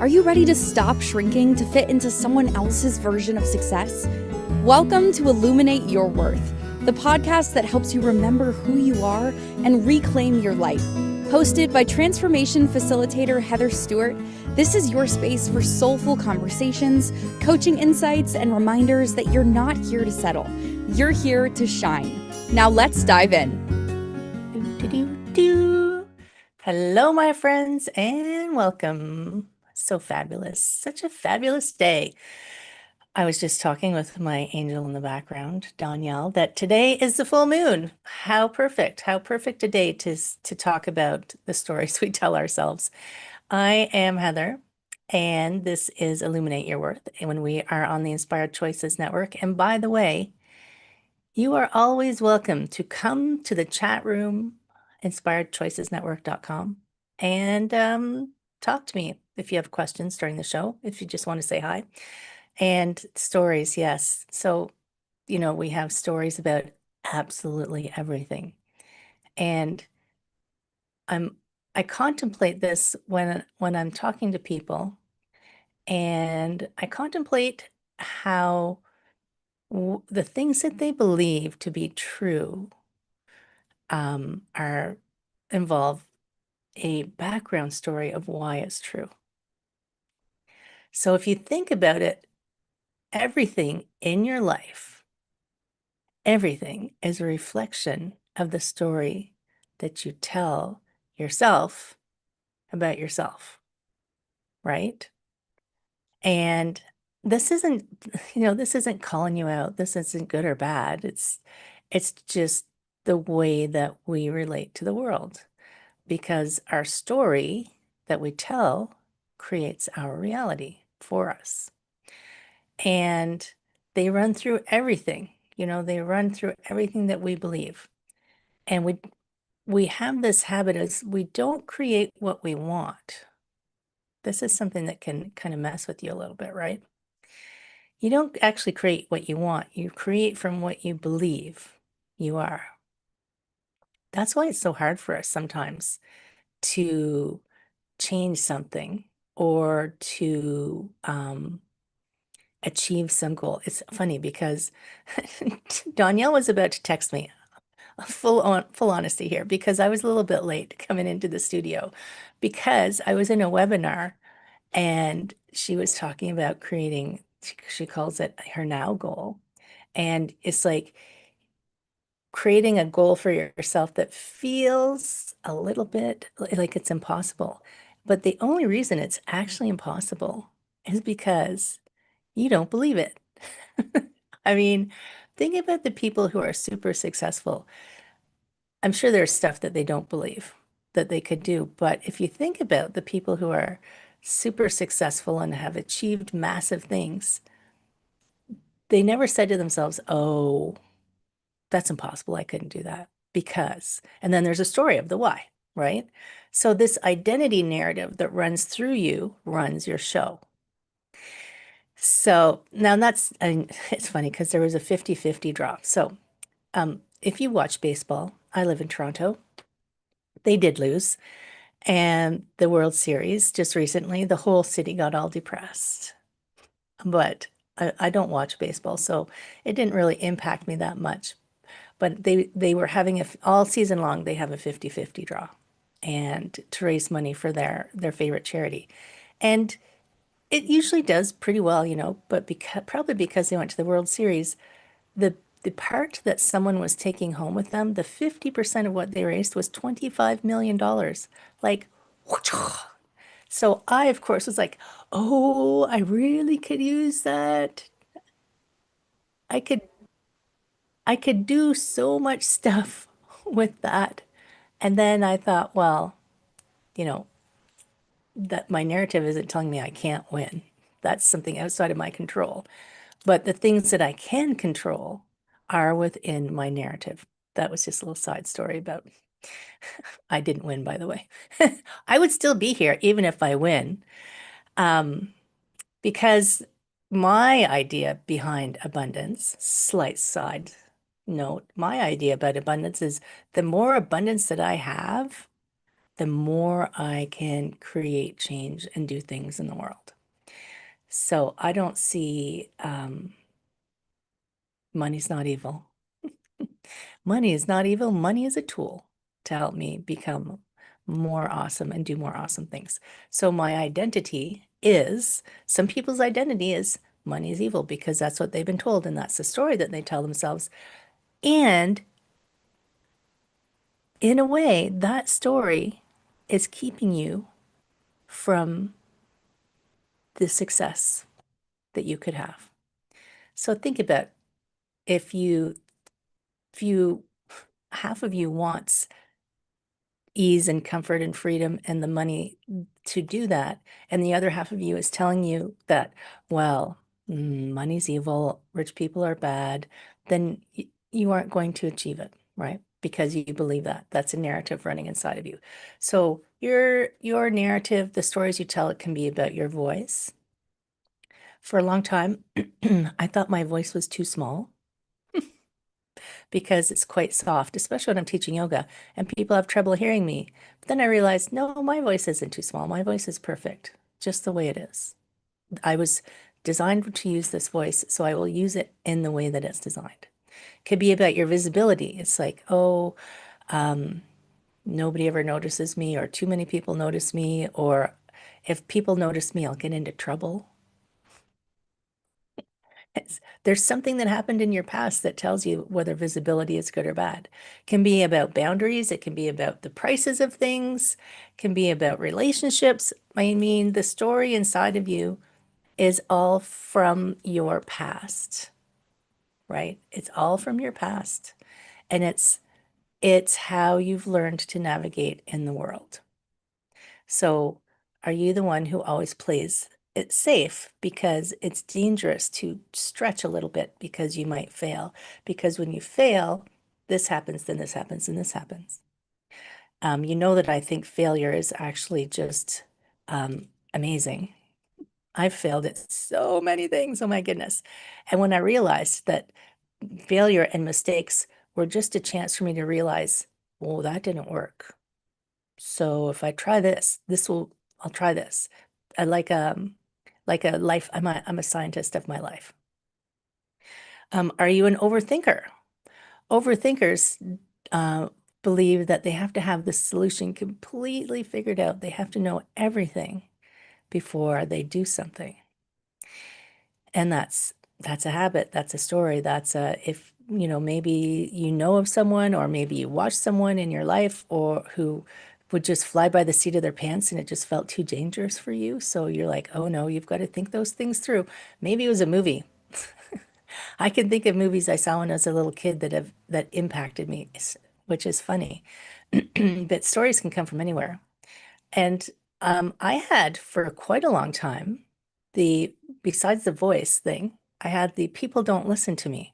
Are you ready to stop shrinking to fit into someone else's version of success? Welcome to Illuminate Your Worth, the podcast that helps you remember who you are and reclaim your life. Hosted by transformation facilitator Heather Stewart, this is your space for soulful conversations, coaching insights, and reminders that you're not here to settle. You're here to shine. Now let's dive in. Hello, my friends, and welcome. So fabulous. Such a fabulous day. I was just talking with my angel in the background, Danielle, that today is the full moon. How perfect a day to talk about the stories we tell ourselves. I am Heather, and this is Illuminate Your Worth, and when we are on the Inspired Choices Network. And by the way, you are always welcome to come to the chat room, inspiredchoicesnetwork.com, and talk to me if you have questions during the show, if you just want to say hi. And stories, yes. So, we have stories about absolutely everything. And I contemplate this when I'm talking to people, and I contemplate how the things that they believe to be true are involve a background story of why it's true. So if you think about it, everything in your life, everything is a reflection of the story that you tell yourself about yourself, right? And this isn't, this isn't calling you out. This isn't good or bad. It's just the way that we relate to the world, because our story that we tell creates our reality for us. And they run through everything, they run through everything that we believe. And we have this habit as we don't create what we want. This is something that can kind of mess with you a little bit, right? You don't actually create what you want. You create from what you believe you are. That's why it's so hard for us sometimes to change something or to achieve some goal. It's funny because Danielle was about to text me, full honesty here, because I was a little bit late coming into the studio because I was in a webinar and she was talking about creating, she calls it her now goal. And it's like creating a goal for yourself that feels a little bit like it's impossible. But the only reason it's actually impossible is because you don't believe it. I mean, think about the people who are super successful. I'm sure there's stuff that they don't believe that they could do. But if you think about the people who are super successful and have achieved massive things, they never said to themselves, oh, that's impossible. I couldn't do that because, and then there's a story of the why, right? So this identity narrative that runs through you runs your show. So now it's funny because there was a 50-50 draw. So if you watch baseball, I live in Toronto. They did lose. And the World Series just recently, the whole city got all depressed. But I don't watch baseball, so it didn't really impact me that much. But they were having all season long, they have a 50-50 draw and to raise money for their favorite charity. And it usually does pretty well, but probably because they went to the World Series, the part that someone was taking home with them, the 50% of what they raised was $25 million. Like, so I, of course, was like, oh, I really could use that. I could do so much stuff with that. And then I thought, well, you know, that my narrative isn't telling me I can't win. That's something outside of my control. But the things that I can control are within my narrative. That was just a little side story about I didn't win, by the way. I would still be here even if I win. Because my idea behind abundance, slight side note, my idea about abundance is the more abundance that I have, the more I can create change and do things in the world. So I don't see money's not evil. Money is not evil. Money is a tool to help me become more awesome and do more awesome things. So my identity is, some people's identity is money is evil because that's what they've been told and that's the story that they tell themselves. And in a way, that story is keeping you from the success that you could have. So think about if you half of you wants ease and comfort and freedom and the money to do that, and the other half of you is telling you that, well, money's evil, rich people are bad, then you aren't going to achieve it, right? Because you believe that. That's a narrative running inside of you. So your narrative, the stories you tell, it can be about your voice. For a long time, I thought my voice was too small because it's quite soft, especially when I'm teaching yoga and people have trouble hearing me. But then I realized, no, my voice isn't too small. My voice is perfect, just the way it is. I was designed to use this voice, so I will use it in the way that it's designed. It could be about your visibility. It's like, oh, nobody ever notices me, or too many people notice me, or if people notice me, I'll get into trouble. There's something that happened in your past that tells you whether visibility is good or bad. It can be about boundaries. It can be about the prices of things. It can be about relationships. I mean, the story inside of you is all from your past, right? It's all from your past. And it's how you've learned to navigate in the world. So are you the one who always plays it safe because it's dangerous to stretch a little bit because you might fail? Because when you fail, this happens, then this happens, and this happens. You know that I think failure is actually just amazing. I've failed at so many things. Oh my goodness. And when I realized that failure and mistakes were just a chance for me to realize, well, that didn't work. So if I try this, I'll try this. I like a life, I'm a scientist of my life. Are you an overthinker? Overthinkers believe that they have to have the solution completely figured out. They have to know everything before they do something. And that's a habit, that's a story, that's a, if maybe you know of someone or maybe you watch someone in your life or who would just fly by the seat of their pants and it just felt too dangerous for you. So you're like, oh no, you've got to think those things through. Maybe it was a movie. I can think of movies I saw when I was a little kid that impacted me, which is funny. But stories can come from anywhere. And I had for quite a long time, besides the voice thing, I had the people don't listen to me.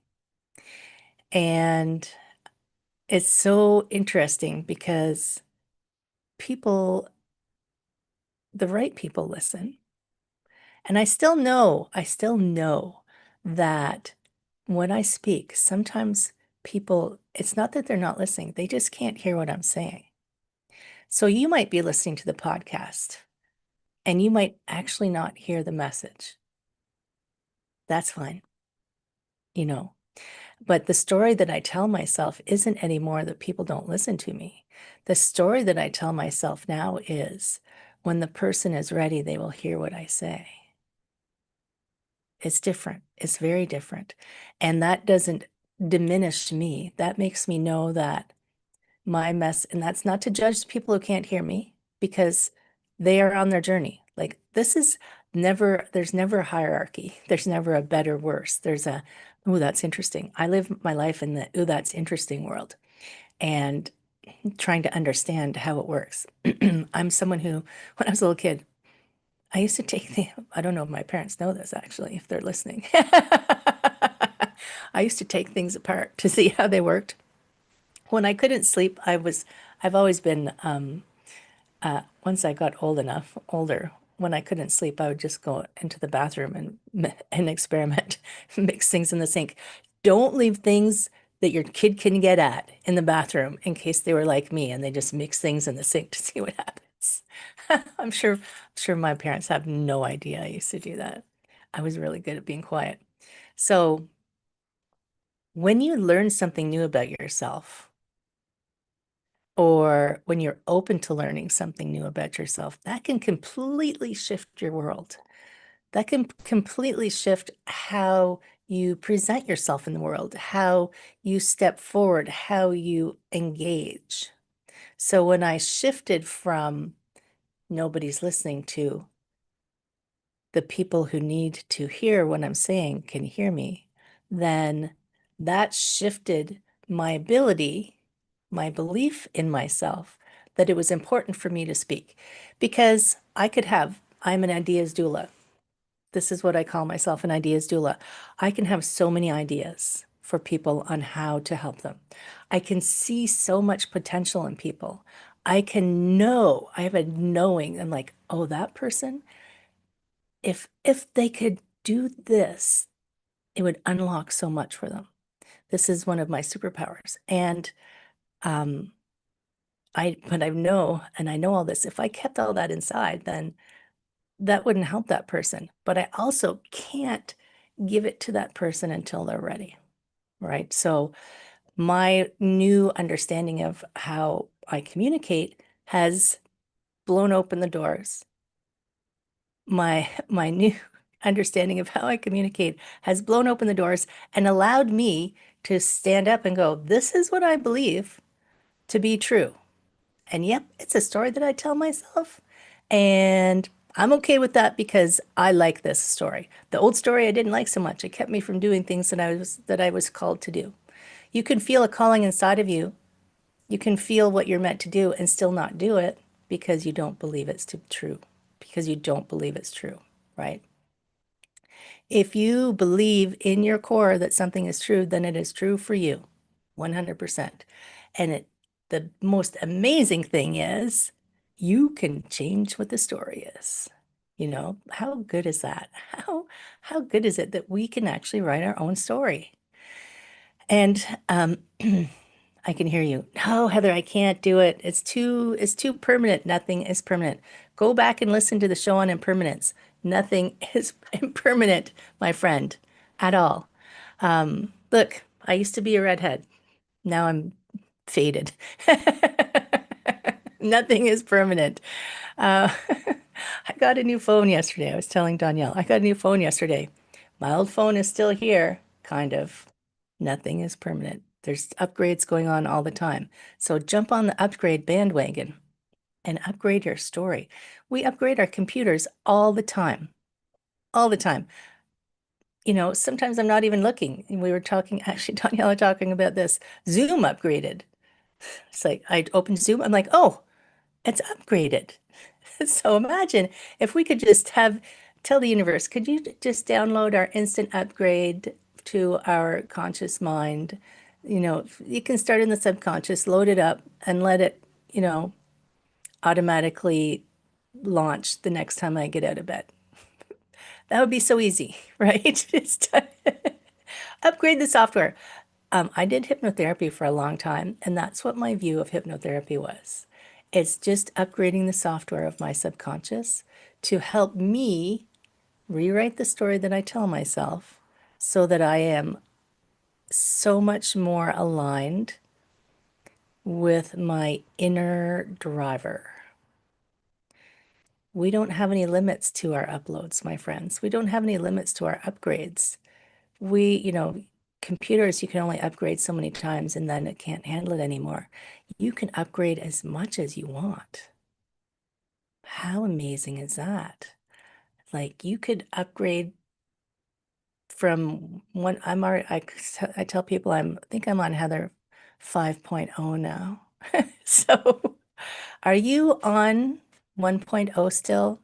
And it's so interesting because people, the right people listen. And I still know that when I speak, sometimes people, it's not that they're not listening, they just can't hear what I'm saying. So you might be listening to the podcast and you might actually not hear the message. That's fine, you know. But the story that I tell myself isn't anymore that people don't listen to me. The story that I tell myself now is when the person is ready, they will hear what I say. It's different. It's very different. And that doesn't diminish me. That makes me know that my mess, and that's not to judge people who can't hear me because they are on their journey. Like there's never a hierarchy. There's never a better, worse. There's a, oh, that's interesting. I live my life in the, oh, that's interesting world and trying to understand how it works. I'm someone who, when I was a little kid, I used to take I don't know if my parents know this actually, if they're listening. I used to take things apart to see how they worked. When I couldn't sleep, I've always been, once I got older, when I couldn't sleep, I would just go into the bathroom and experiment, mix things in the sink. Don't leave things that your kid can get at in the bathroom in case they were like me and they just mix things in the sink to see what happens. I'm sure my parents have no idea I used to do that. I was really good at being quiet. So when you learn something new about yourself, or when you're open to learning something new about yourself, that can completely shift your world. That can completely shift how you present yourself in the world, how you step forward, how you engage. So when I shifted from nobody's listening to the people who need to hear what I'm saying can hear me, then that shifted my ability, my belief in myself, that it was important for me to speak because I'm an ideas doula. This is what I call myself, an ideas doula. I can have so many ideas for people on how to help them. I can see so much potential in people. I have a knowing. I'm like, oh, that person, if they could do this, it would unlock so much for them. This is one of my superpowers. And um, but I know, and I know all this, if I kept all that inside, then that wouldn't help that person. But I also can't give it to that person until they're ready, right? So my new understanding of how I communicate has blown open the doors. My new understanding of how I communicate has blown open the doors and allowed me to stand up and go, this is what I believe to be true. And yep, it's a story that I tell myself. And I'm okay with that because I like this story. The old story I didn't like so much. It kept me from doing things that I was called to do. You can feel a calling inside of you. You can feel what you're meant to do and still not do it because you don't believe it's true. Because you don't believe it's true, right? If you believe in your core that something is true, then it is true for you, 100%. And the most amazing thing is you can change what the story is. You know, how good is that? How good is it that we can actually write our own story? And I can hear you. No, Heather, I can't do it. It's too permanent. Nothing is permanent. Go back and listen to the show on impermanence. Nothing is impermanent, my friend, at all. Look, I used to be a redhead. Now I'm faded. Nothing is permanent. Uh, I got a new phone yesterday. I was telling Danielle, I got a new phone yesterday. My old phone is still here, kind of. Nothing is permanent. There's upgrades going on all the time. So jump on the upgrade bandwagon and upgrade your story. We upgrade our computers all the time, all the time. You know, sometimes I'm not even looking. We were talking, actually, Danielle and I were talking about this. Zoom upgraded. It's like I opened Zoom. I'm like, oh, it's upgraded. So imagine if we could just tell the universe, could you just download our instant upgrade to our conscious mind? You know, you can start in the subconscious, load it up, and let it, automatically launch the next time I get out of bed. That would be so easy, right? Just upgrade the software. I did hypnotherapy for a long time, and that's what my view of hypnotherapy was. It's just upgrading the software of my subconscious to help me rewrite the story that I tell myself so that I am so much more aligned with my inner driver. We don't have any limits to our uploads, my friends. We don't have any limits to our upgrades. Computers, you can only upgrade so many times and then it can't handle it anymore. You can upgrade as much as you want. How amazing is that? Like you could upgrade from one, I tell people I think I'm on Heather 5.0 now. So are you on 1.0 still?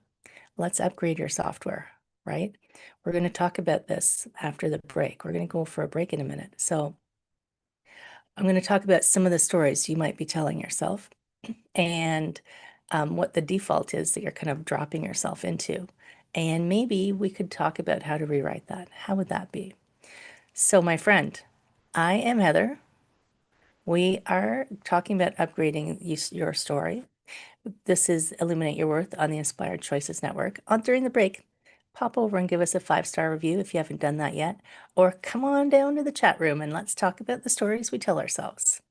Let's upgrade your software, right? We're going to talk about this after the break. We're going to go for a break in a minute. So I'm going to talk about some of the stories you might be telling yourself and what the default is that you're kind of dropping yourself into. And maybe we could talk about how to rewrite that. How would that be? So, my friend, I am Heather. We are talking about upgrading your story. This is Illuminate Your Worth on the Inspired Choices Network. During the break, pop over and give us a 5-star review if you haven't done that yet, or come on down to the chat room and let's talk about the stories we tell ourselves.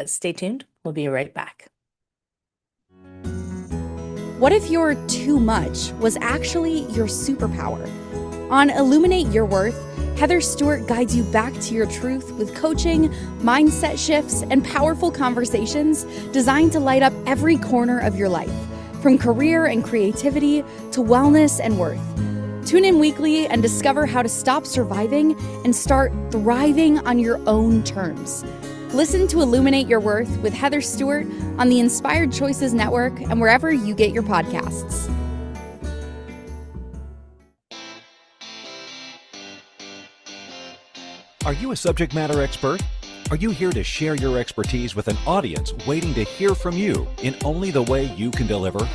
Stay tuned. We'll be right back. What if your too much was actually your superpower? On Illuminate Your Worth, Heather Stewart guides you back to your truth with coaching, mindset shifts, and powerful conversations designed to light up every corner of your life, from career and creativity to wellness and worth. Tune in weekly and discover how to stop surviving and start thriving on your own terms. Listen to Illuminate Your Worth with Heather Stewart on the Inspired Choices Network and wherever you get your podcasts. Are you a subject matter expert? Are you here to share your expertise with an audience waiting to hear from you in only the way you can deliver?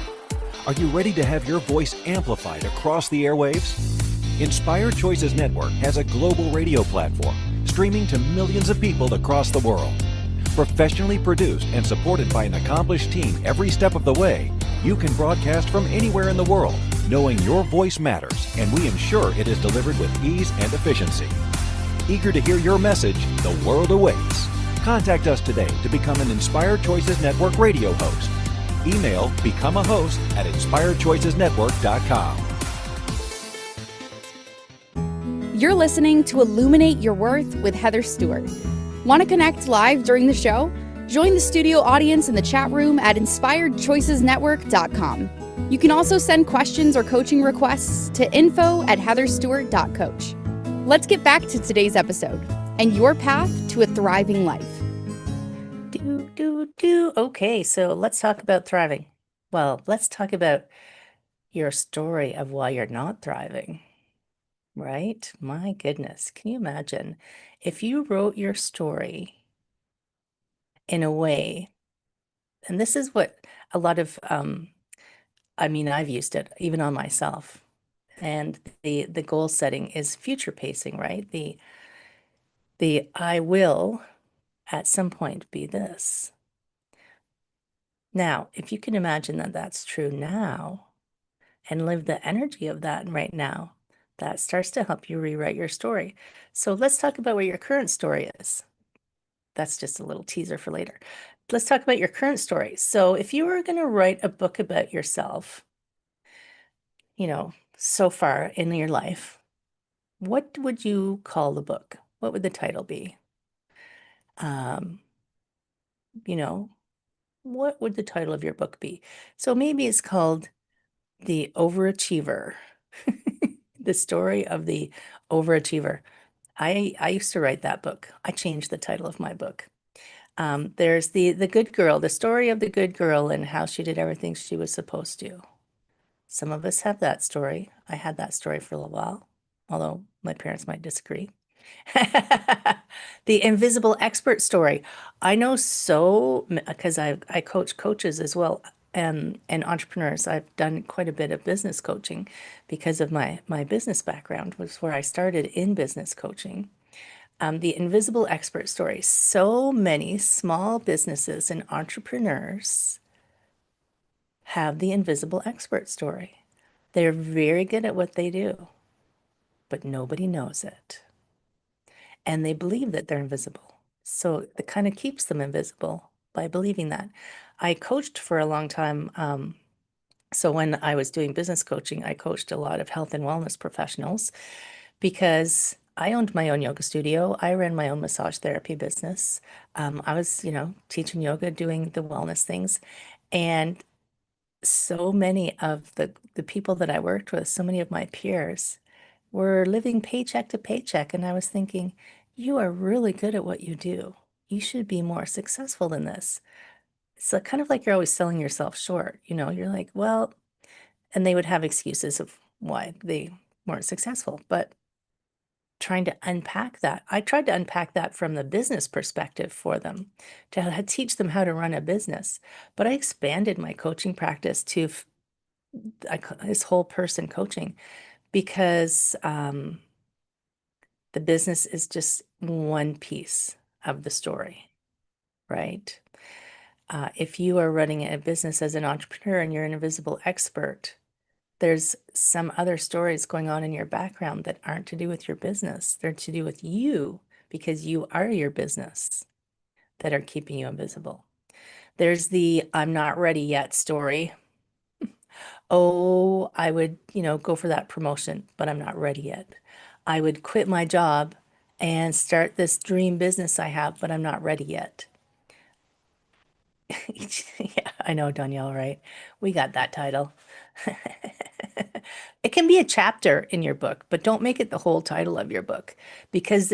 Are you ready to have your voice amplified across the airwaves? Inspired Choices Network has a global radio platform streaming to millions of people across the world. Professionally produced and supported by an accomplished team every step of the way, you can broadcast from anywhere in the world, knowing your voice matters, and we ensure it is delivered with ease and efficiency. Eager to hear your message, the world awaits. Contact us today to become an Inspired Choices Network radio host. Email becomeahost@inspiredchoicesnetwork.com. You're listening to Illuminate Your Worth with Heather Stewart. Want to connect live during the show? Join the studio audience in the chat room at inspiredchoicesnetwork.com. You can also send questions or coaching requests to info@heatherstewart.coach. Let's get back to today's episode and your path to a thriving life. Okay, so let's talk about thriving. Well, let's talk about your story of why you're not thriving, right? My goodness, can you imagine if you wrote your story in a way, and this is what a lot of, I've used it even on myself. And the goal setting is future pacing, right? The I will at some point be this. Now, if you can imagine that that's true now and live the energy of that right now, that starts to help you rewrite your story. So let's talk about what your current story is. That's just a little teaser for later. Let's talk about your current story. So if you were going to write a book about yourself, so far in your life, what would you call the book? What would the title be? Um, what would the title of your book be? So maybe it's called The Overachiever. The story of the overachiever. I used to write that book. I changed the title of my book. There's the good girl, the story of the good girl and how she did everything she was supposed to. Some of us have that story. I had that story for a little while, although my parents might disagree. The invisible expert story. I know because I coach coaches as well, and entrepreneurs. I've done quite a bit of business coaching because of my business background was where I started in business coaching. The invisible expert story. So many small businesses and entrepreneurs have the invisible expert story. They're very good at what they do, but nobody knows it. And they believe that they're invisible. So it kind of keeps them invisible by believing that. I coached for a long time. So when I was doing business coaching, I coached a lot of health and wellness professionals because I owned my own yoga studio. I ran my own massage therapy business. I was, teaching yoga, doing the wellness things. And so many of the people that I worked with, so many of my peers were living paycheck to paycheck. And I was thinking, you are really good at what you do. You should be more successful than this. It's kind of like you're always selling yourself short. You're like, well, and they would have excuses of why they weren't successful. But trying to unpack that, I tried to unpack that from the business perspective for them to teach them how to run a business. But I expanded my coaching practice to this whole person coaching because the business is just one piece of the story. right? If you are running a business as an entrepreneur and you're an invisible expert, there's some other stories going on in your background that aren't to do with your business. They're to do with you because you are your business that are keeping you invisible. There's the I'm not ready yet story. Oh, I would, go for that promotion, but I'm not ready yet. I would quit my job and start this dream business I have, but I'm not ready yet. Yeah, I know, Danielle, right? We got that title. It can be a chapter in your book, but don't make it the whole title of your book because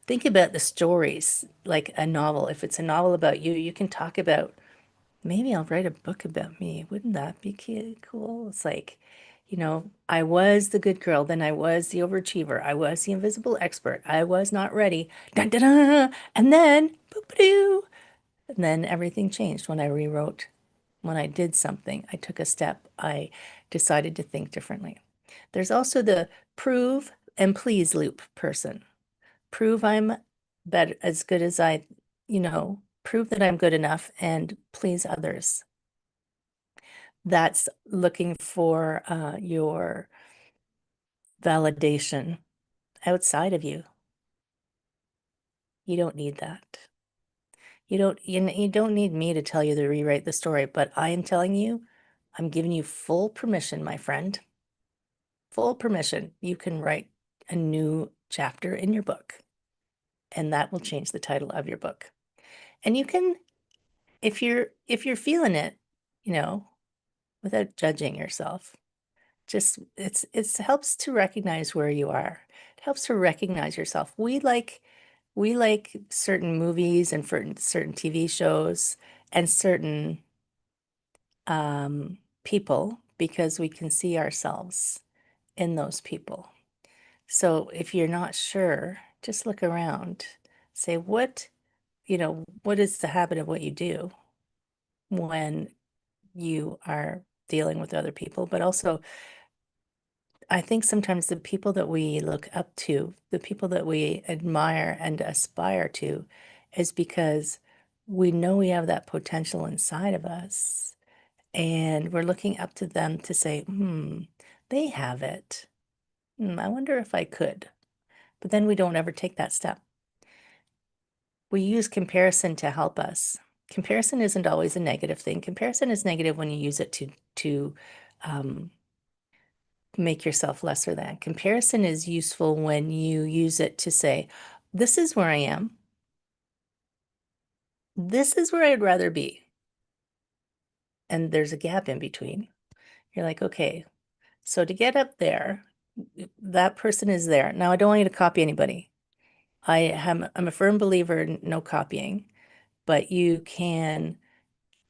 think about the stories like a novel. If it's a novel about you, you can talk about maybe I'll write a book about me. Wouldn't that be cool? It's like, I was the good girl, then I was the overachiever, I was the invisible expert, I was not ready, dun, dun, dun, and then, boop-a-doo, and then everything changed when I rewrote. When I did something, I took a step, I decided to think differently. There's also the prove and please loop person. Prove I'm better, as good as prove that I'm good enough and please others. That's looking for your validation outside of you. You don't need that. You don't need me to tell you to rewrite the story, but I am telling you, I'm giving you full permission, my friend. Full permission. You can write a new chapter in your book, and that will change the title of your book. And you can, if you're feeling it, without judging yourself, just it helps to recognize where you are. It helps to recognize yourself. We like certain movies and certain TV shows and certain people because we can see ourselves in those people. So if you're not sure, just look around. Say what is the habit of what you do when you are dealing with other people, but also I think sometimes the people that we look up to, the people that we admire and aspire to, is because we know we have that potential inside of us. And we're looking up to them to say, they have it. I wonder if I could. But then we don't ever take that step. We use comparison to help us. Comparison isn't always a negative thing. Comparison is negative when you use it to make yourself lesser than. Comparison is useful when you use it to say, this is where I am. This is where I'd rather be. And there's a gap in between. You're like, okay, so to get up there, that person is there. Now, I don't want you to copy anybody. I'm a firm believer in no copying, but you can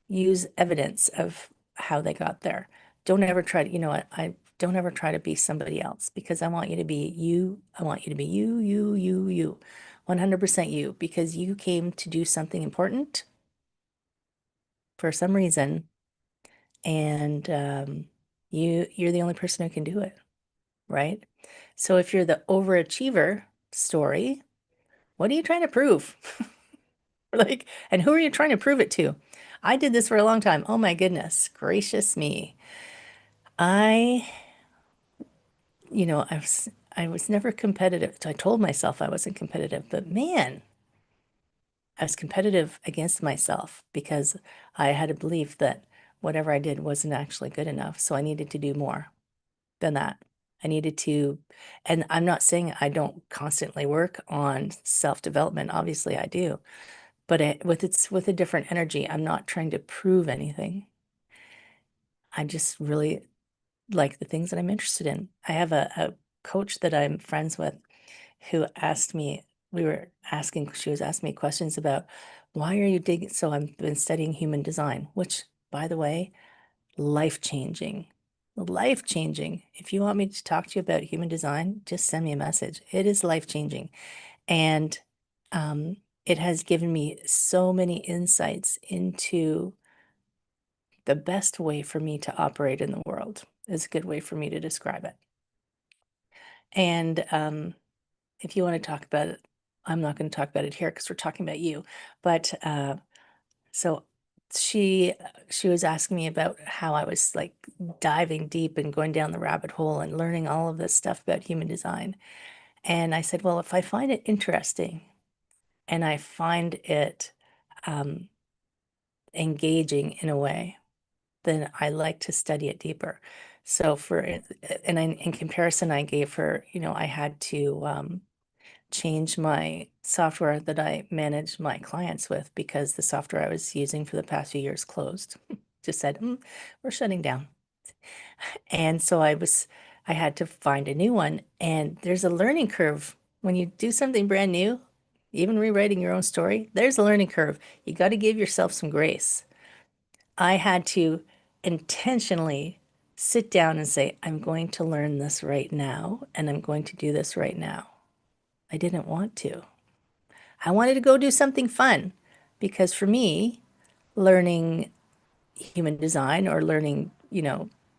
use evidence of how they got there. Don't ever try to, I don't ever try to be somebody else because I want you to be you. I want you to be you, 100% you, because you came to do something important for some reason. And you're the only person who can do it, right? So if you're the overachiever story, what are you trying to prove? And who are you trying to prove it to? I did this for a long time. Oh my goodness, gracious me. I was never competitive. So I told myself I wasn't competitive, but man, I was competitive against myself because I had a belief that whatever I did wasn't actually good enough. So I needed to do more than that. I needed to, and I'm not saying I don't constantly work on self-development. Obviously I do, but with a different energy. I'm not trying to prove anything. I just really like the things that I'm interested in. I have a coach that I'm friends with who asked me, she was asking me questions about why are you digging? So I've been studying human design, which, by the way, life-changing. Life-changing. If you want me to talk to you about human design, just send me a message. It is life-changing. And it has given me so many insights into the best way for me to operate in the world is a good way for me to describe it. And if you want to talk about it, I'm not going to talk about it here because we're talking about you. But So she she was asking me about how I was like diving deep and going down the rabbit hole and learning all of this stuff about human design. And I said, well, if I find it interesting and I find it um, engaging in a way, then I like to study it deeper. So in comparison, I gave her, I had to change my software that I manage my clients with because the software I was using for the past few years closed. Just said, we're shutting down. And so I had to find a new one. And there's a learning curve when you do something brand new, even rewriting your own story, there's a learning curve. You got to give yourself some grace. I had to intentionally sit down and say, I'm going to learn this right now, and I'm going to do this right now. I didn't want to. I wanted to go do something fun because for me, learning human design or learning,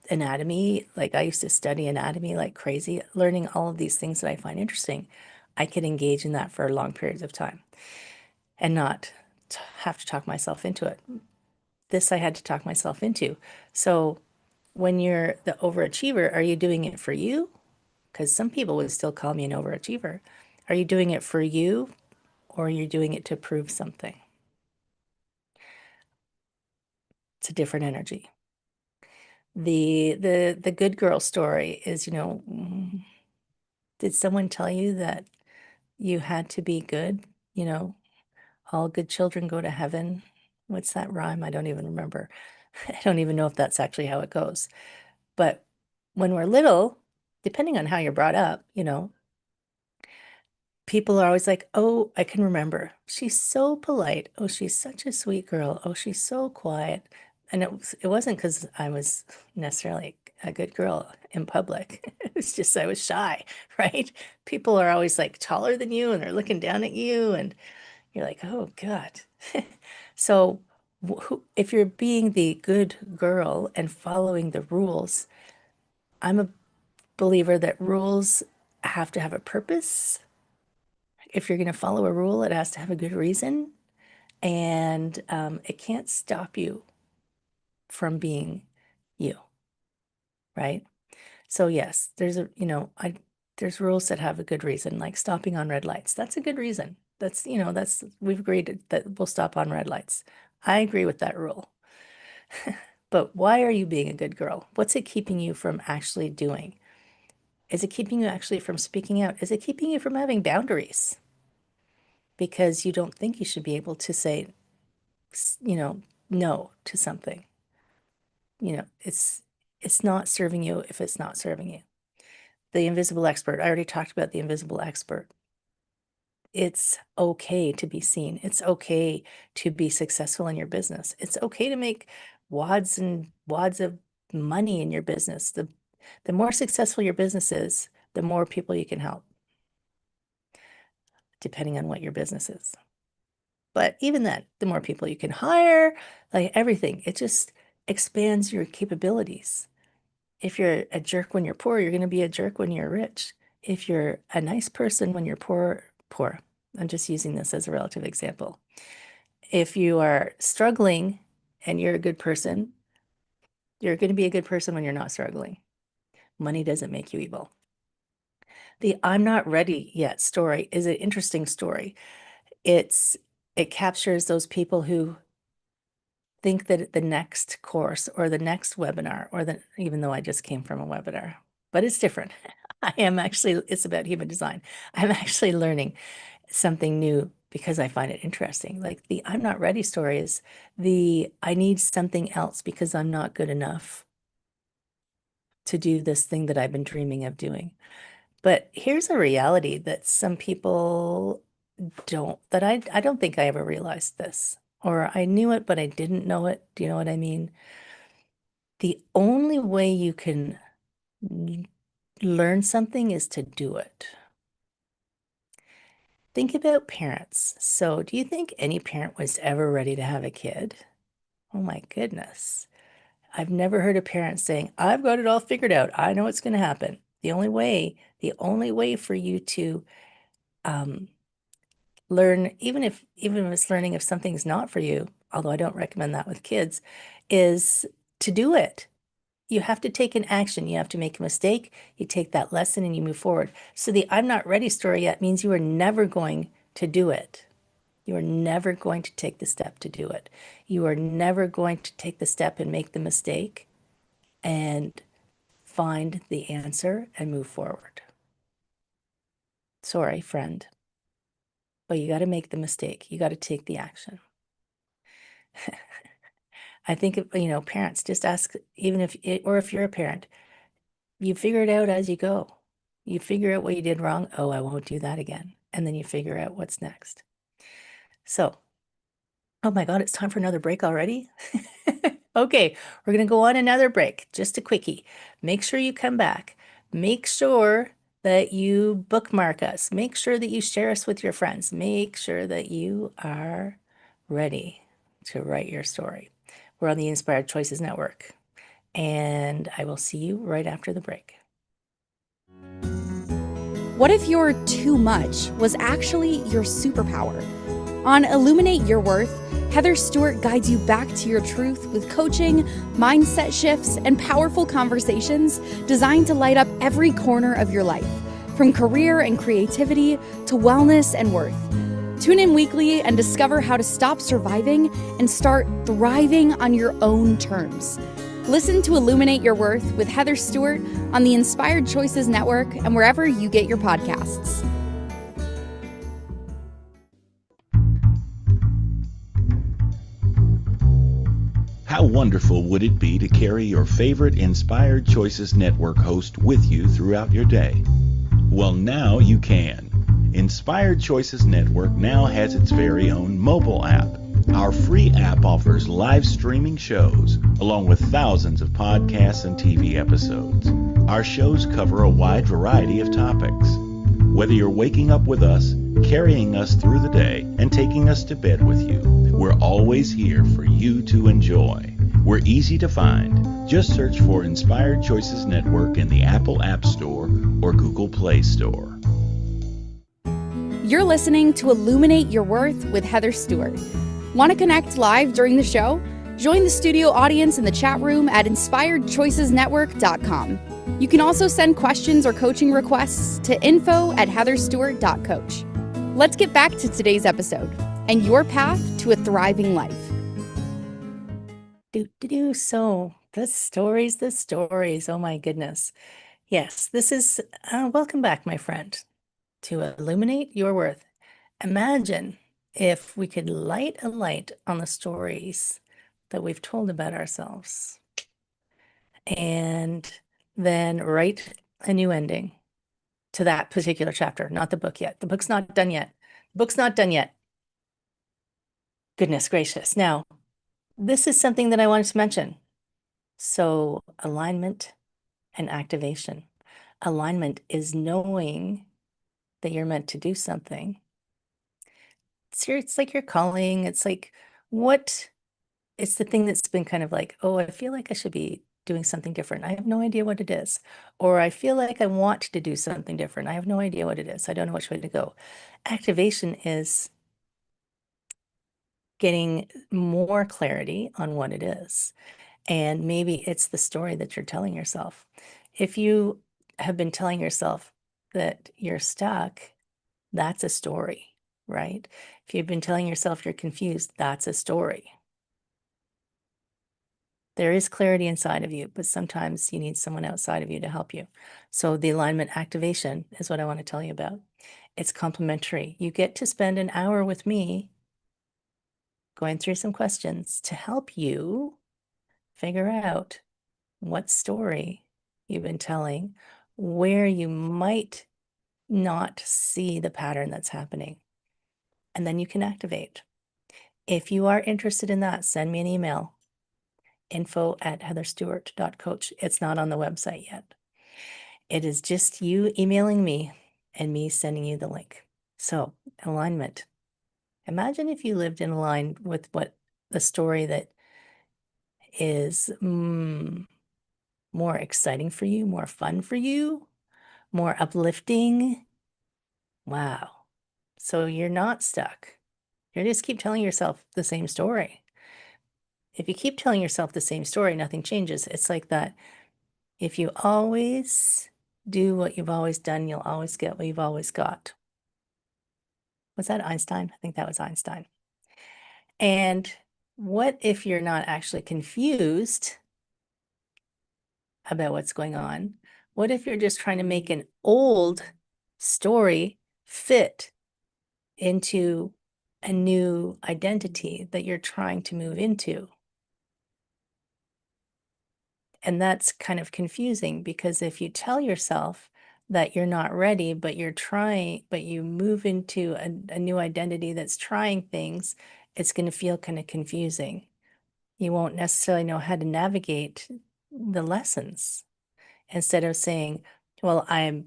anatomy, like I used to study anatomy like crazy, learning all of these things that I find interesting, I could engage in that for long periods of time and not have to talk myself into it. This I had to talk myself into. So when you're the overachiever, are you doing it for you? Because some people would still call me an overachiever. Are you doing it for you or are you doing it to prove something? It's a different energy. The good girl story is, did someone tell you that you had to be good? You know, all good children go to heaven. What's that rhyme? I don't even remember. I don't even know if that's actually how it goes. But when we're little, depending on how you're brought up, people are always like, oh, I can remember. She's so polite. Oh, she's such a sweet girl. Oh, she's so quiet. And it wasn't because I was necessarily a good girl in public. It was just I was shy, right? People are always like taller than you and they're looking down at you and you're like, oh God. So if you're being the good girl and following the rules, I'm a believer that rules have to have a purpose. If you're going to follow a rule, it has to have a good reason, and it can't stop you from being you, right? So yes, there's rules that have a good reason, like stopping on red lights. That's a good reason. That's we've agreed that we'll stop on red lights. I agree with that rule. But why are you being a good girl? What's it keeping you from actually doing? Is it keeping you actually from speaking out? Is it keeping you from having boundaries? Because you don't think you should be able to say, no to something. It's not serving you if it's not serving you. The invisible expert, I already talked about the invisible expert. It's okay to be seen. It's okay to be successful in your business. It's okay to make wads and wads of money in your business. The more successful your business is, the more people you can help, depending on what your business is. But even then, the more people you can hire, like everything, it just expands your capabilities. If you're a jerk when you're poor, you're going to be a jerk when you're rich. If you're a nice person when you're poor. I'm just using this as a relative example. If you are struggling and you're a good person, you're going to be a good person when you're not struggling. Money doesn't make you evil. The I'm not ready yet story is an interesting story. It captures those people who think that the next course or the next webinar even though I just came from a webinar, but it's different. It's about human design. I'm actually learning something new because I find it interesting. Like the I'm not ready story is I need something else because I'm not good enough to do this thing that I've been dreaming of doing. But here's a reality that some people I don't think I ever realized this, or I knew it, but I didn't know it. Do you know what I mean? The only way you can learn something is to do it. Think about parents. So, do you think any parent was ever ready to have a kid? Oh my goodness. I've never heard a parent saying, I've got it all figured out. I know what's going to happen. The only way for you to learn, even if it's learning if something's not for you, although I don't recommend that with kids, is to do it. You have to take an action. You have to make a mistake. You take that lesson and you move forward. So the I'm not ready story yet means you are never going to do it. You are never going to take the step to do it. You are never going to take the step and make the mistake and find the answer and move forward. Sorry, friend, but you got to make the mistake. You got to take the action. I think, parents, just ask, even if you're a parent, you figure it out as you go. You figure out what you did wrong. Oh, I won't do that again. And then you figure out what's next. So, oh my God, it's time for another break already. Okay, we're going to go on another break. Just a quickie. Make sure you come back. Make sure that you bookmark us. Make sure that you share us with your friends. Make sure that you are ready to write your story. We're on the Inspired Choices Network, and I will see you right after the break. What if your too much was actually your superpower? On Illuminate Your Worth, Heather Stewart guides you back to your truth with coaching, mindset shifts, and powerful conversations designed to light up every corner of your life, from career and creativity to wellness and worth. Tune in weekly and discover how to stop surviving and start thriving on your own terms. Listen to Illuminate Your Worth with Heather Stewart on the Inspired Choices Network and wherever you get your podcasts. How wonderful would it be to carry your favorite Inspired Choices Network host with you throughout your day? Well, now you can. Inspired Choices Network now has its very own mobile app. Our free app offers live streaming shows, along with thousands of podcasts and TV episodes. Our shows cover a wide variety of topics. Whether you're waking up with us, carrying us through the day, and taking us to bed with you, we're always here for you to enjoy. We're easy to find. Just search for Inspired Choices Network in the Apple App Store or Google Play Store. You're listening to Illuminate Your Worth with Heather Stewart. Want to connect live during the show? Join the studio audience in the chat room at inspiredchoicesnetwork.com. You can also send questions or coaching requests to info@heatherstewart.coach. Let's get back to today's episode and your path to a thriving life. So the stories. Oh my goodness. Yes, this is, welcome back, my friend, to Illuminate Your Worth. Imagine if we could light a light on the stories that we've told about ourselves and then write a new ending to that particular chapter, not the book yet. The book's not done yet. Goodness gracious. Now, this is something that I wanted to mention. So, alignment and activation. Alignment is knowing that you're meant to do something. It's like your calling. It's like it's the thing that's been kind of like, oh, I feel like I should be doing something different. I have no idea what it is. Or I feel like I want to do something different. I have no idea what it is. I don't know which way to go. Activation is getting more clarity on what it is. And maybe it's the story that you're telling yourself. If you have been telling yourself that you're stuck, that's a story, right? If you've been telling yourself you're confused, that's a story. There is clarity inside of you, but sometimes you need someone outside of you to help you. So the alignment activation is what I want to tell you about. It's complimentary. You get to spend an hour with me going through some questions to help you figure out what story you've been telling, where you might not see the pattern that's happening, and then you can activate. If you are interested in that, send me an email, info@heatherstewart.coach. It's not on the website yet. It is just you emailing me and me sending you the link. So, alignment. Imagine if you lived in line with what the story that is more exciting for you, more fun for you, more uplifting. Wow. So you're not stuck. You just keep telling yourself the same story. If you keep telling yourself the same story, nothing changes. It's like that. If you always do what you've always done, you'll always get what you've always got. Was that Einstein? I think that was Einstein. And what if you're not actually confused about what's going on? What if you're just trying to make an old story fit into a new identity that you're trying to move into? And that's kind of confusing, because if you tell yourself that you're not ready, but you're trying, but you move into a new identity that's trying things, it's going to feel kind of confusing. You won't necessarily know how to navigate the lessons. Instead of saying, well, I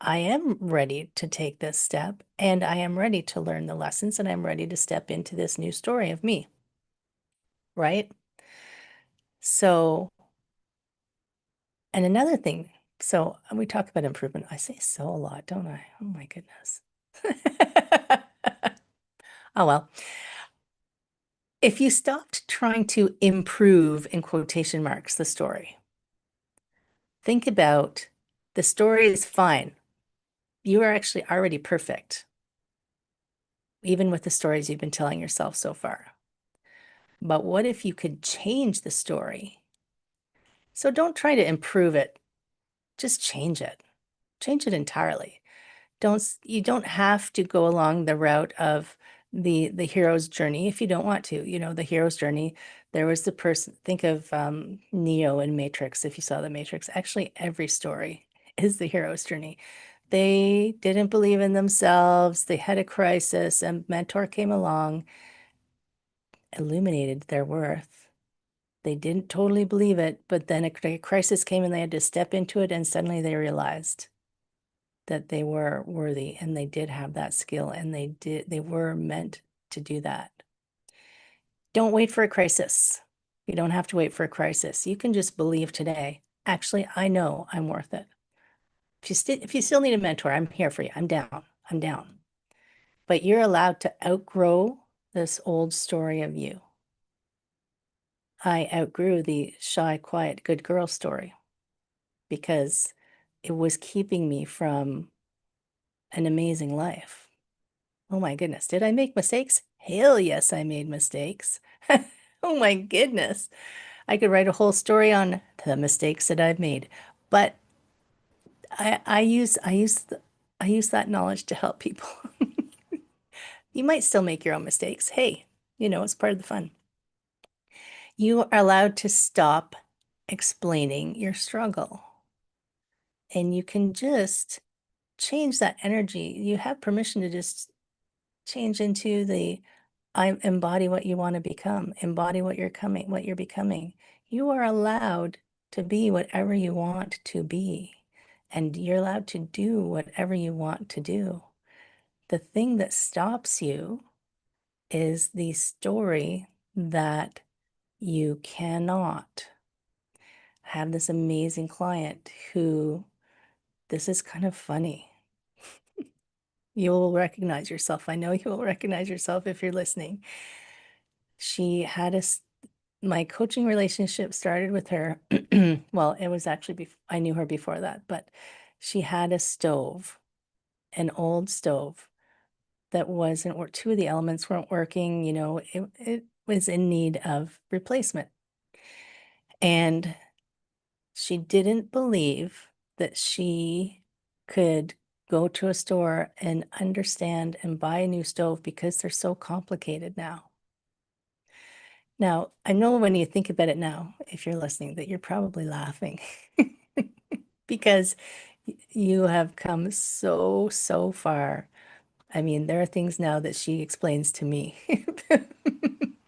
am ready to take this step, and I am ready to learn the lessons, and I'm ready to step into this new story of me. Right? So, and another thing, so we talk about improvement. I say so a lot, don't I? Oh my goodness. Oh well. If you stopped trying to improve, in quotation marks, the story, think about the story is fine. You are actually already perfect, even with the stories you've been telling yourself so far. But what if you could change the story? So don't try to improve it, just change it. Change it entirely. You don't have to go along the route of the hero's journey if you don't want to. You know, the hero's journey, there was the person, think of Neo in Matrix, if you saw the Matrix. Actually, every story is the hero's journey. They didn't believe in themselves, they had a crisis, and mentor came along, illuminated their worth. They didn't totally believe it, but then a crisis came and they had to step into it, and suddenly they realized that they were worthy, and they did have that skill, and they were meant to do that. Don't wait for a crisis. You don't have to wait for a crisis. You can just believe today, actually, I know I'm worth it. If you still need a mentor, I'm here for you. I'm down. But you're allowed to outgrow this old story of you. I outgrew the shy, quiet, good girl story because it was keeping me from an amazing life. Oh my goodness. Did I make mistakes? Hell yes, I made mistakes. Oh my goodness. I could write a whole story on the mistakes that I've made. But I use that knowledge to help people. You might still make your own mistakes. Hey, it's part of the fun. You are allowed to stop explaining your struggle. And you can just change that energy. You have permission to just change into I embody what you want to become, embody what you're becoming. You are allowed to be whatever you want to be, and you're allowed to do whatever you want to do. The thing that stops you is the story that you cannot. I have this amazing client who, this is kind of funny. You'll recognize yourself. I know you will recognize yourself if you're listening. She had my coaching relationship started with her. Well, it was actually, I knew her before that, but she had a stove, an old stove that wasn't, or two of the elements weren't working. It was in need of replacement. And she didn't believe that she could go to a store and understand and buy a new stove because they're so complicated now. Now, I know when you think about it now, if you're listening, that you're probably laughing because you have come so, so far. I mean, there are things now that she explains to me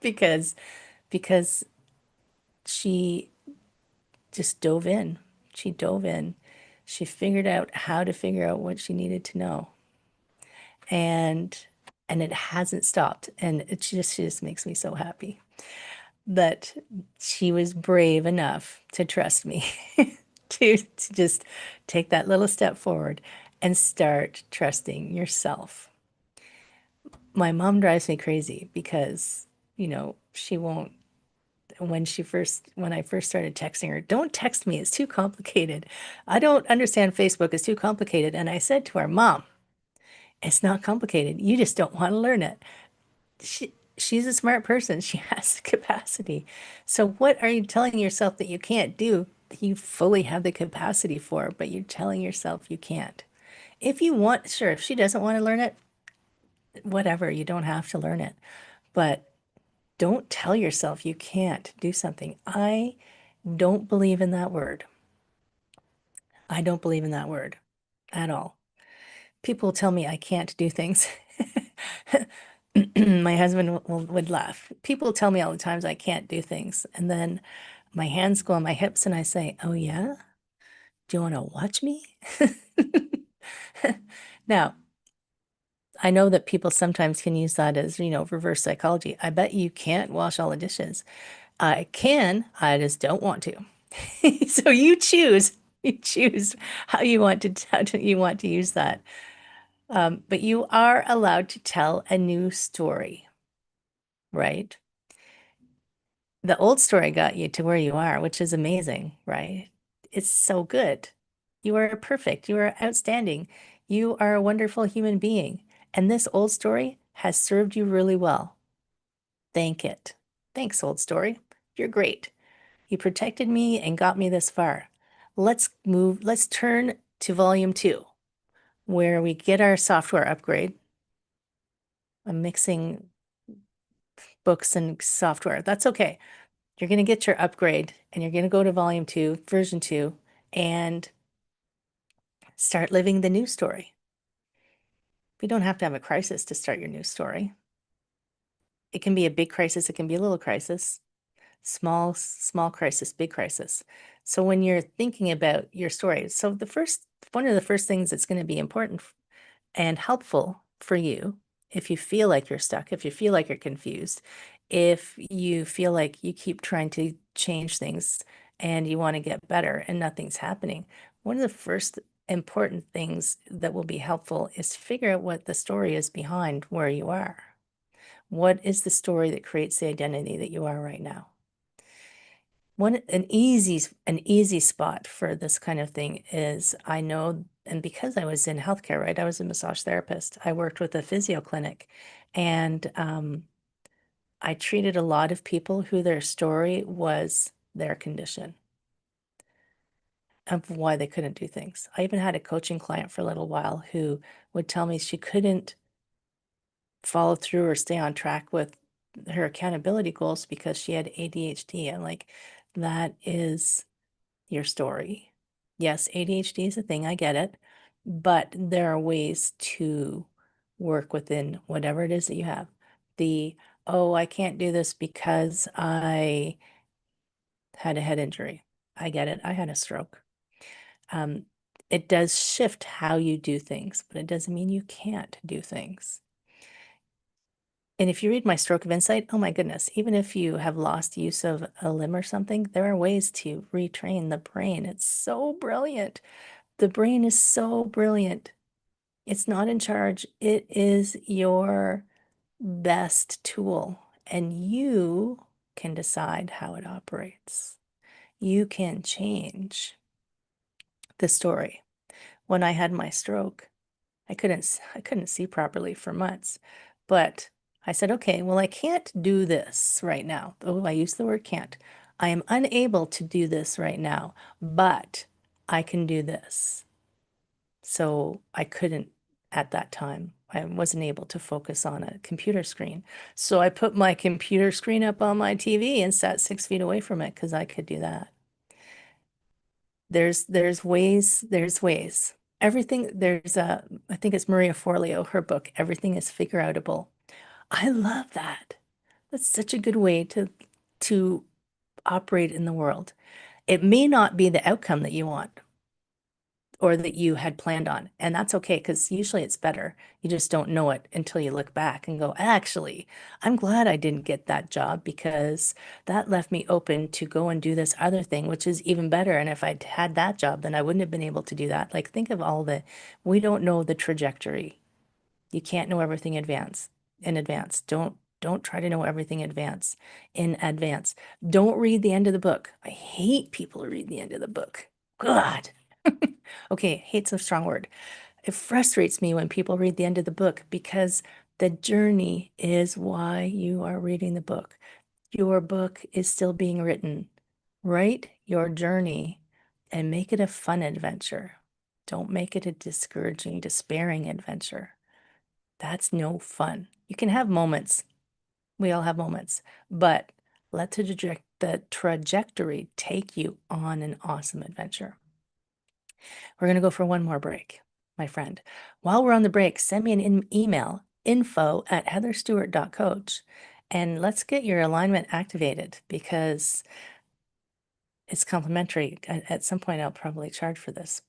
because she just dove in. She dove in. She figured out how to figure out what she needed to know. And it hasn't stopped. And she just makes me so happy that she was brave enough to trust me to just take that little step forward and start trusting yourself. My mom drives me crazy because, she won't, when I first started texting her, don't text me, it's too complicated. I don't understand Facebook, it's too complicated. And I said to her, Mom, it's not complicated. You just don't want to learn it. She's a smart person. She has the capacity. So what are you telling yourself that you can't do that you fully have the capacity for, but you're telling yourself you can't? If you want, sure, if she doesn't want to learn it, whatever, you don't have to learn it. But don't tell yourself you can't do something. I don't believe in that word. I don't believe in that word at all. People tell me I can't do things. My husband would laugh. People tell me all the times I can't do things. And then my hands go on my hips and I say, oh, yeah? Do you want to watch me? Now, I know that people sometimes can use that as, reverse psychology. I bet you can't wash all the dishes. I can, I just don't want to. So you choose. You choose how you want to use that. But you are allowed to tell a new story, right? The old story got you to where you are, which is amazing, right? It's so good. You are perfect. You are outstanding. You are a wonderful human being. And this old story has served you really well. Thank it. Thanks, old story. You're great. You protected me and got me this far. Let's turn to volume 2, where we get our software upgrade. I'm mixing books and software. That's okay. You're going to get your upgrade and you're going to go to volume 2, version 2, and start living the new story. We don't have to have a crisis to start your new story. It can be a big crisis. It can be a little crisis. Small crisis, big crisis. So when you're thinking about your story, one of the first things that's going to be important and helpful for you, if you feel like you're stuck, if you feel like you're confused, if you feel like you keep trying to change things and you want to get better and nothing's happening, one of the first important things that will be helpful is to figure out what the story is behind where you are. What is the story that creates the identity that you are right now? An easy spot for this kind of thing is, I know, and because I was in healthcare, right? I was a massage therapist. I worked with a physio clinic, and I treated a lot of people who their story was their condition of why they couldn't do things. I even had a coaching client for a little while who would tell me she couldn't follow through or stay on track with her accountability goals because she had ADHD. And like, that is your story. Yes, ADHD is a thing, I get it, but there are ways to work within whatever it is that you have. Oh, I can't do this because I had a head injury. I get it. I had a stroke. It does shift how you do things, but it doesn't mean you can't do things. And if you read my Stroke of Insight, oh my goodness, even if you have lost use of a limb or something, there are ways to retrain the brain. It's so brilliant. The brain is so brilliant. It's not in charge. It is your best tool, and you can decide how it operates. You can change the story. When I had my stroke, I couldn't see properly for months, but I said, okay, well, I can't do this right now. Oh, I used the word can't. I am unable to do this right now, but I can do this. So I couldn't at that time. I wasn't able to focus on a computer screen. So I put my computer screen up on my TV and sat 6 feet away from it because I could do that. There's ways. Everything, I think it's Maria Forleo, her book, Everything is Figure Outable. I love that. That's such a good way to operate in the world. It may not be the outcome that you want or that you had planned on, and that's okay, because usually it's better. You just don't know it until you look back and go, actually, I'm glad I didn't get that job because that left me open to go and do this other thing, which is even better. And if I'd had that job, then I wouldn't have been able to do that. Like, think of we don't know the trajectory. You can't know everything in advance. in advance. Don't try to know everything in advance. Don't read the end of the book. I hate people who read the end of the book. God. Okay, hate's a strong word. It frustrates me when people read the end of the book because the journey is why you are reading the book. Your book is still being written. Write your journey and make it a fun adventure. Don't make it a discouraging, despairing adventure. That's no fun. You can have moments. We all have moments, but let the trajectory take you on an awesome adventure. We're going to go for one more break, my friend. While we're on the break, send me an email, info@heatherstewart.coach, and let's get your alignment activated because it's complimentary. At some point, I'll probably charge for this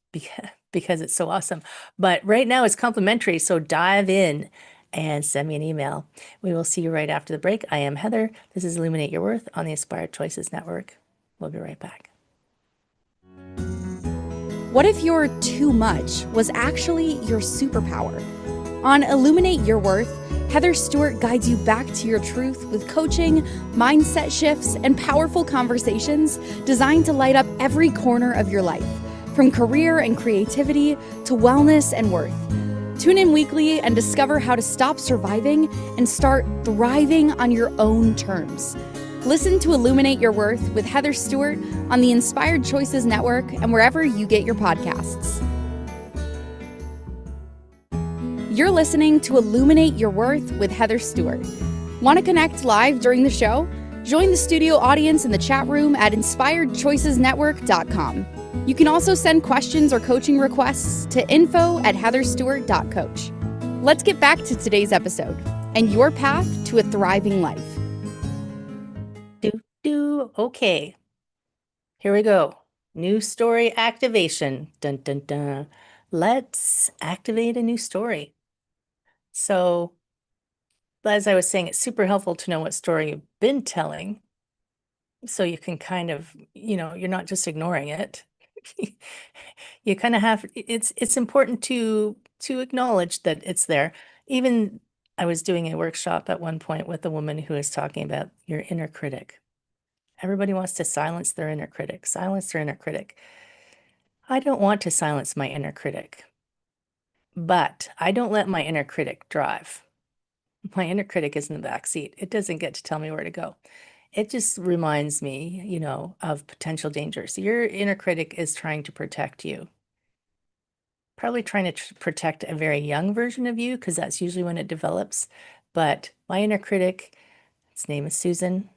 because it's so awesome. But right now, it's complimentary. So dive in and send me an email. We will see you right after the break. I am Heather. This is Illuminate Your Worth on the Inspired Choices Network. We'll be right back. What if your too much was actually your superpower? On Illuminate Your Worth, Heather Stewart guides you back to your truth with coaching, mindset shifts, and powerful conversations designed to light up every corner of your life, from career and creativity to wellness and worth. Tune in weekly and discover how to stop surviving and start thriving on your own terms. Listen to Illuminate Your Worth with Heather Stewart on the Inspired Choices Network and wherever you get your podcasts. You're listening to Illuminate Your Worth with Heather Stewart. Want to connect live during the show? Join the studio audience in the chat room at inspiredchoicesnetwork.com. You can also send questions or coaching requests to info@heatherstewart.coach. Let's get back to today's episode and your path to a thriving life. Okay, here we go. New story activation. Dun, dun, dun. Let's activate a new story. So, as I was saying, it's super helpful to know what story you've been telling. So you can kind of, you're not just ignoring it. You kind of have, it's important to acknowledge that it's there. Even I was doing a workshop at one point with a woman who was talking about your inner critic. Everybody wants to silence their inner critic, silence their inner critic. I don't want to silence my inner critic, but I don't let my inner critic drive. My inner critic is in the back seat. It doesn't get to tell me where to go. It just reminds me, of potential dangers. Your inner critic is trying to protect you. Probably trying to protect a very young version of you, because that's usually when it develops. But my inner critic, its name is Susan.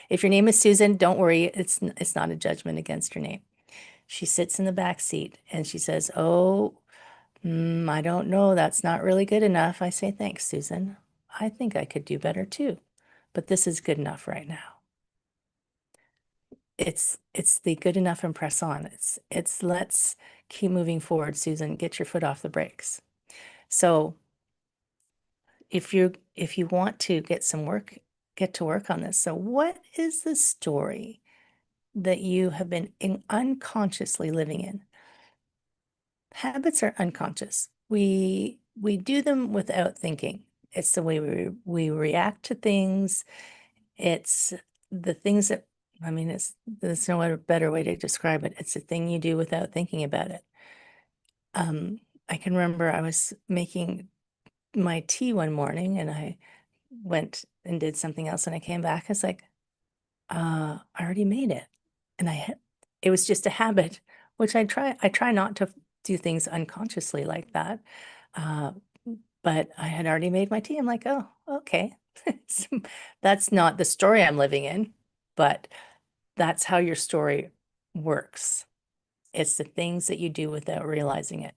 If your name is Susan, don't worry. It's not a judgment against your name. She sits in the back seat and she says, "Oh, I don't know. That's not really good enough." I say, "Thanks, Susan. I think I could do better too, but this is good enough right now." It's the good enough and press on. It's let's keep moving forward, Susan. Get your foot off the brakes. So if you want to get to work on this. So what is the story that you have been unconsciously living in? Habits are unconscious. We do them without thinking. It's the way we react to things. It's the things that, there's no other better way to describe it. It's a thing you do without thinking about it. I can remember I was making my tea one morning and I went and did something else and I came back. I was like, I already made it. And it was just a habit, which I try not to do things unconsciously like that. But I had already made my tea. I'm like, oh, okay. That's not the story I'm living in, but that's how your story works. It's the things that you do without realizing it.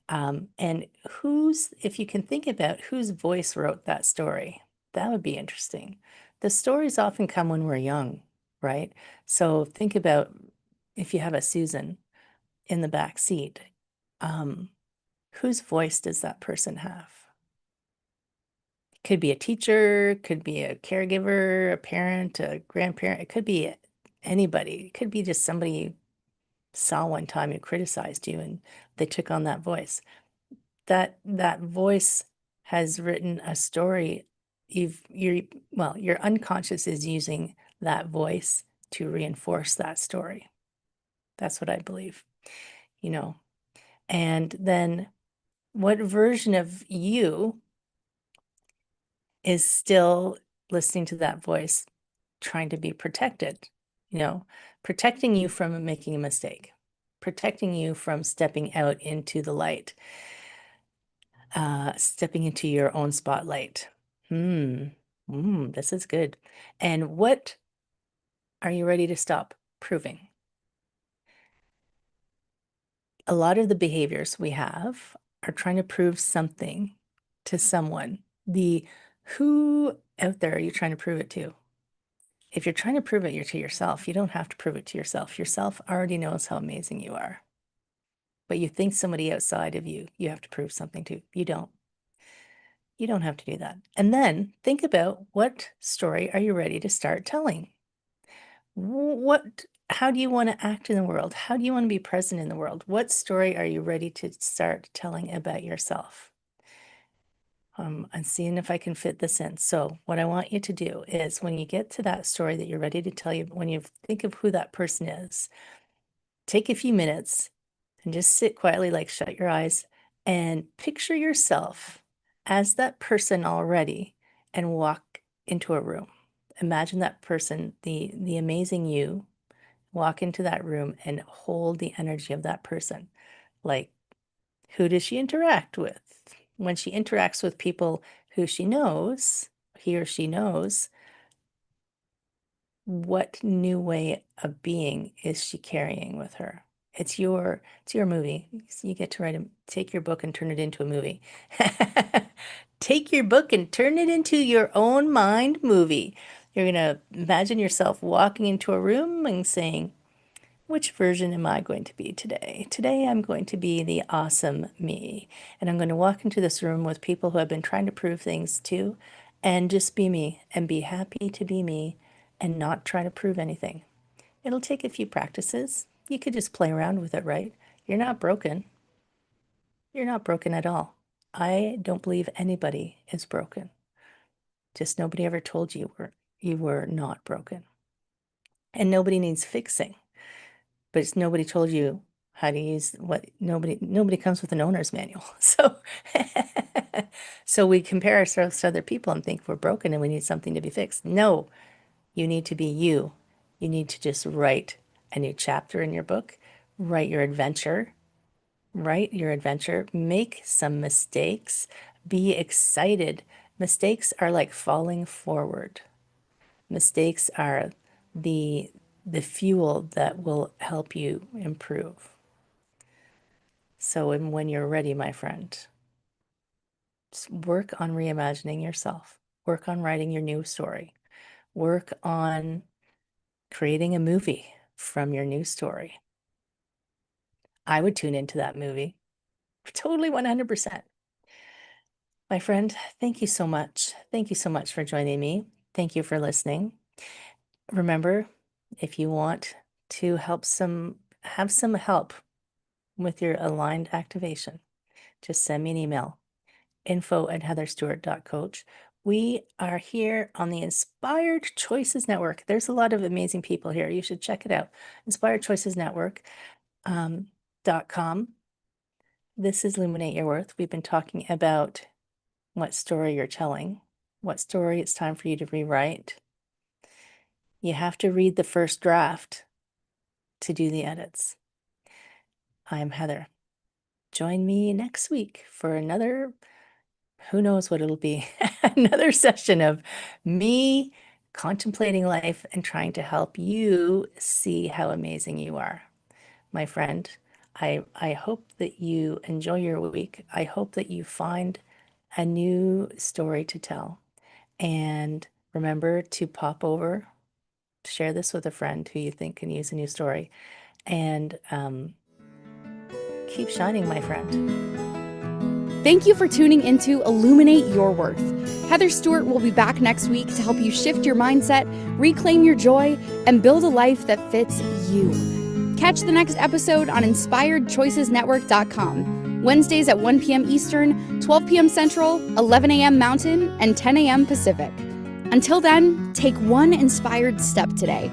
And if you can think about whose voice wrote that story, that would be interesting. The stories often come when we're young, right? So think about if you have a Susan in the back seat, whose voice does that person have? Could be a teacher, could be a caregiver, a parent, a grandparent. It could be anybody. It could be just somebody you saw one time who criticized you and they took on that voice. That voice has written a story. Your unconscious is using that voice to reinforce that story. That's what I believe, And then what version of you is still listening to that voice, trying to be protected, protecting you from making a mistake, protecting you from stepping out into the light, stepping into your own spotlight. This is good. And what are you ready to stop proving? A lot of the behaviors we have are trying to prove something to someone. Who out there are you trying to prove it to? If you're trying to prove it, you're to yourself. You don't have to prove it to yourself. Yourself already knows how amazing you are. But you think somebody outside of you have to prove something to. You don't. You don't have to do that. And then think about, what story are you ready to start telling? How do you want to act in the world? How do you want to be present in the world? What story are you ready to start telling about yourself? I'm seeing if I can fit this in. So what I want you to do is, when you get to that story that you're ready to tell you, when you think of who that person is, take a few minutes and just sit quietly, like shut your eyes, and picture yourself as that person already and walk into a room. Imagine that person, the amazing you, walk into that room and hold the energy of that person. Like, who does she interact with? When she interacts with people who he or she knows, what new way of being is she carrying with her? It's your movie. You get to take your book and turn it into a movie. Take your book and turn it into your own mind movie. You're going to imagine yourself walking into a room and saying, which version am I going to be today? Today I'm going to be the awesome me. And I'm going to walk into this room with people who I've been trying to prove things to, and just be me and be happy to be me and not try to prove anything. It'll take a few practices. You could just play around with it, right? You're not broken. You're not broken at all. I don't believe anybody is broken. Just nobody ever told you you were not broken. And nobody needs fixing. But nobody told you how to use nobody comes with an owner's manual. So we compare ourselves to other people and think we're broken and we need something to be fixed. No, you need to be you. You need to just write a new chapter in your book, write your adventure, make some mistakes, be excited. Mistakes are like falling forward. Mistakes are the fuel that will help you improve. So when you're ready, my friend, just work on reimagining yourself. Work on writing your new story. Work on creating a movie from your new story. I would tune into that movie. Totally 100%. My friend, thank you so much. Thank you so much for joining me. Thank you for listening. Remember, if you want to have some help with your aligned activation, just send me an email, info@heatherstewart.coach. We are here on the Inspired Choices Network. There's a lot of amazing people here. You should check it out. inspiredchoicesnetwork.com. This is Illuminate Your Worth. We've been talking about what story you're telling, what story it's time for you to rewrite. You have to read the first draft to do the edits. I'm Heather. Join me next week for another, who knows what it'll be, another session of me contemplating life and trying to help you see how amazing you are. My friend, I hope that you enjoy your week. I hope that you find a new story to tell. And remember to pop over, share this with a friend who you think can use a new story. And keep shining, my friend. Thank you for tuning into Illuminate Your Worth. Heather Stewart will be back next week to help you shift your mindset, reclaim your joy, and build a life that fits you. Catch the next episode on InspiredChoicesNetwork.com. Wednesdays at 1 p.m. Eastern, 12 p.m. Central, 11 a.m. Mountain, and 10 a.m. Pacific. Until then, take one inspired step today.